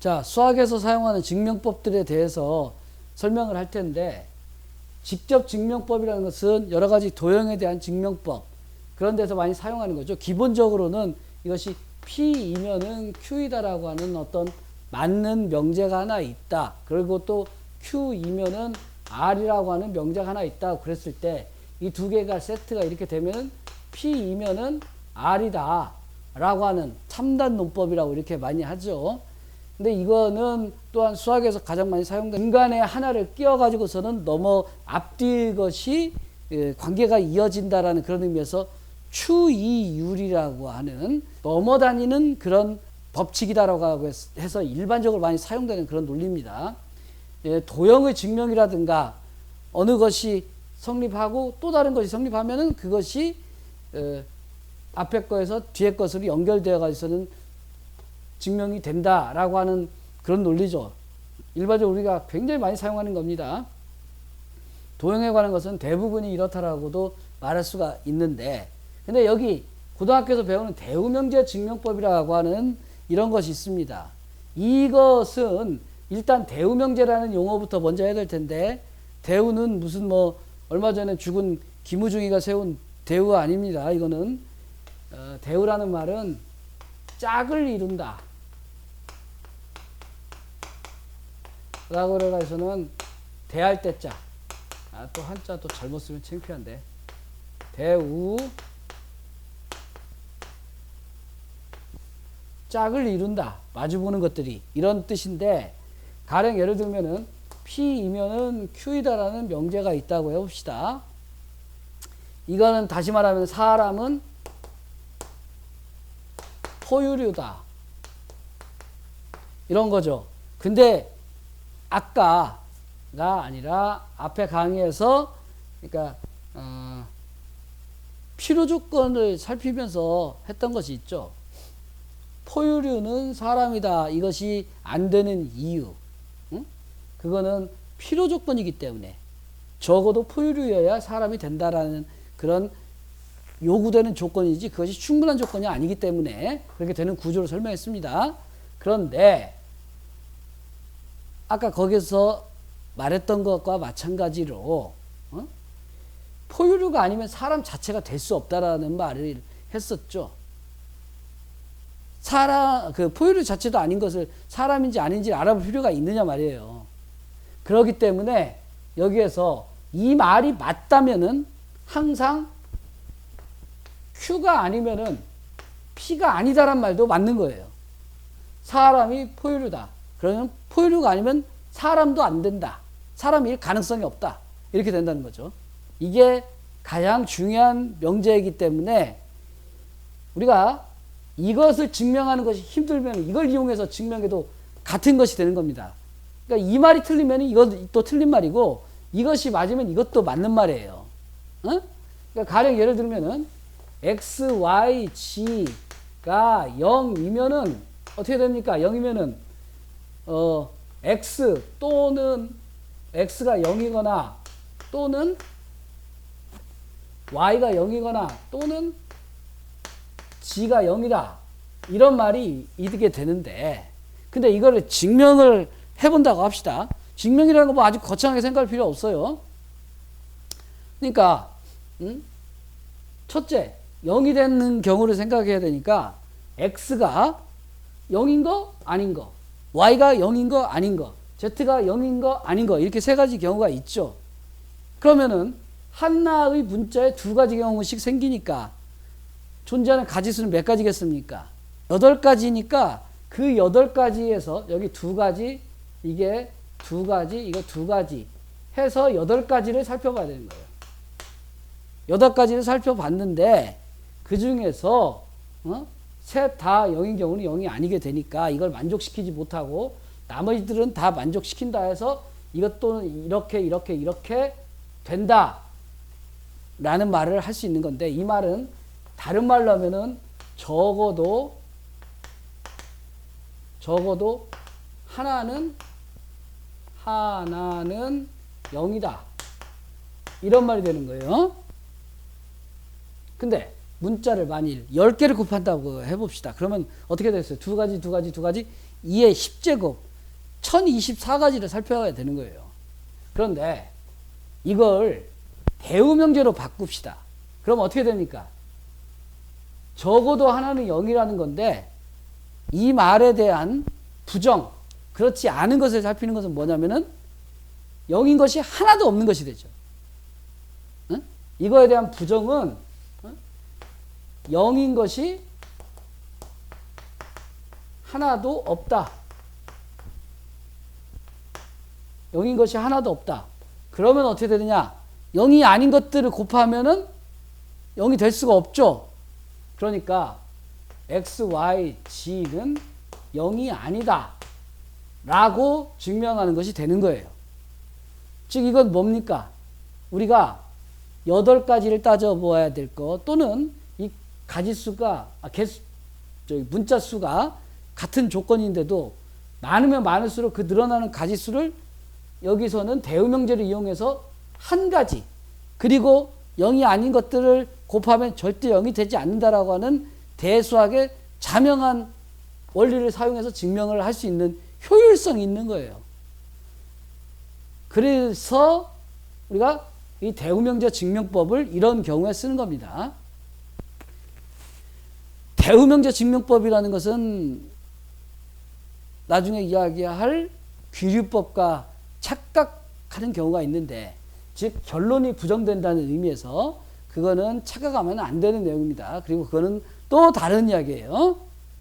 자, 수학에서 사용하는 증명법들에 대해서 설명을 할 텐데, 직접 증명법이라는 것은 여러 가지 도형에 대한 증명법, 그런 데서 많이 사용하는 거죠. 기본적으로는 이것이 P이면은 Q이다라고 하는 어떤 맞는 명제가 하나 있다. 그리고 또 Q이면은 R이라고 하는 명제가 하나 있다. 그랬을 때 이 두 개가 세트가 이렇게 되면은 P이면은 R이다. 라고 하는 첨단 논법이라고 이렇게 많이 하죠. 근데 이거는 또한 수학에서 가장 많이 사용되는 중간에 하나를 끼워가지고서는 넘어 앞뒤 것이 관계가 이어진다라는 그런 의미에서 추이율이라고 하는 넘어다니는 그런 법칙이다라고 해서 일반적으로 많이 사용되는 그런 논리입니다. 도형의 증명이라든가 어느 것이 성립하고 또 다른 것이 성립하면은 그것이 앞에 거에서 뒤에 것으로 연결되어 가지고서는 증명이 된다라고 하는 그런 논리죠. 일반적으로 우리가 굉장히 많이 사용하는 겁니다. 도형에 관한 것은 대부분이 이렇다라고도 말할 수가 있는데, 근데 여기 고등학교에서 배우는 대우명제 증명법이라고 하는 이런 것이 있습니다. 이것은 일단 대우명제라는 용어부터 먼저 해야 될 텐데, 대우는 무슨 뭐 얼마 전에 죽은 김우중이가 세운 대우 아닙니다. 이거는 대우라는 말은 짝을 이룬다 라고 그래가지고는 대할 때 짝. 또 한자 또 잘못 쓰면 창피한데. 대우 짝을 이룬다. 마주보는 것들이 이런 뜻인데, 가령 예를 들면은 P이면은 Q이다라는 명제가 있다고 해봅시다. 이거는 다시 말하면 사람은 포유류다. 이런 거죠. 근데 아까가 아니라 앞에 강의에서 그러니까 필요 조건을 살피면서 했던 것이 있죠. 포유류는 사람이다. 이것이 안 되는 이유. 응? 그거는 필요 조건이기 때문에 적어도 포유류여야 사람이 된다라는 그런 요구되는 조건이지 그것이 충분한 조건이 아니기 때문에 그렇게 되는 구조를 설명했습니다. 그런데 아까 거기서 말했던 것과 마찬가지로 포유류가 아니면 사람 자체가 될 수 없다라는 말을 했었죠. 그 포유류 자체도 아닌 것을 사람인지 아닌지 알아볼 필요가 있느냐 말이에요. 그렇기 때문에 여기에서 이 말이 맞다면은 항상 Q가 아니면은 P가 아니다란 말도 맞는 거예요. 사람이 포유류다. 그러면 포유류가 아니면 사람도 안 된다. 사람일 가능성이 없다. 이렇게 된다는 거죠. 이게 가장 중요한 명제이기 때문에 우리가 이것을 증명하는 것이 힘들면 이걸 이용해서 증명해도 같은 것이 되는 겁니다. 그러니까 이 말이 틀리면 이것도 틀린 말이고 이것이 맞으면 이것도 맞는 말이에요. 어? 그러니까 가령 예를 들면은 x, y, g가 0이면은 어떻게 됩니까? 0이면은 x 또는 x가 0이거나 또는 y가 0이거나 또는 g가 0이다. 이런 말이 이게 되는데, 근데 이거를 증명을 해본다고 합시다. 증명이라는 거 뭐 아주 거창하게 생각할 필요 없어요. 그러니까 첫째 0이 되는 경우를 생각해야 되니까 x가 0인 거 아닌 거, y가 0인 거 아닌 거, z가 0인 거 아닌 거, 이렇게 세 가지 경우가 있죠. 그러면은 하나의 문자에 두 가지 경우씩 생기니까 존재하는 가지수는 몇 가지겠습니까? 8가지니까 그 8가지에서 여기 두 가지, 이게 두 가지, 이거 두 가지 해서 8가지를 살펴봐야 되는 거예요. 8가지를 살펴봤는데 그 중에서 셋 다 0인 경우는 0이 아니게 되니까 이걸 만족시키지 못하고 나머지들은 다 만족시킨다 해서 이것도 이렇게 된다 라는 말을 할 수 있는 건데, 이 말은 다른 말로 하면은 적어도 하나는 0이다. 이런 말이 되는 거예요. 근데 문자를 만일 10개를 곱한다고 해봅시다. 그러면 어떻게 됐어요? 두 가지. 2의 10제곱 1024가지를 살펴봐야 되는 거예요. 그런데 이걸 대우명제로 바꿉시다. 그럼 어떻게 됩니까? 적어도 하나는 0이라는 건데 이 말에 대한 부정, 그렇지 않은 것을 살피는 것은 뭐냐면은 0인 것이 하나도 없는 것이 되죠. 응? 이거에 대한 부정은 0인 것이 하나도 없다. 0인 것이 하나도 없다. 그러면 어떻게 되느냐? 0이 아닌 것들을 곱하면은 0이 될 수가 없죠. 그러니까 x, y, g는 0이 아니다 라고 증명하는 것이 되는 거예요. 즉 이건 뭡니까? 우리가 8가지를 따져보아야 될 것, 또는 이 가지수가 문자 수가 같은 조건인데도 많으면 많을수록 그 늘어나는 가지수를 여기서는 대우명제를 이용해서 한 가지, 그리고 0이 아닌 것들을 곱하면 절대 0이 되지 않는다라고 하는 대수학의 자명한 원리를 사용해서 증명을 할 수 있는 효율성이 있는 거예요. 그래서 우리가 이 대우명제 증명법을 이런 경우에 쓰는 겁니다. 대우명제 증명법이라는 것은 나중에 이야기할 귀류법과 착각하는 경우가 있는데, 즉 결론이 부정된다는 의미에서 그거는 착각하면 안 되는 내용입니다. 그리고 그거는 또 다른 이야기예요.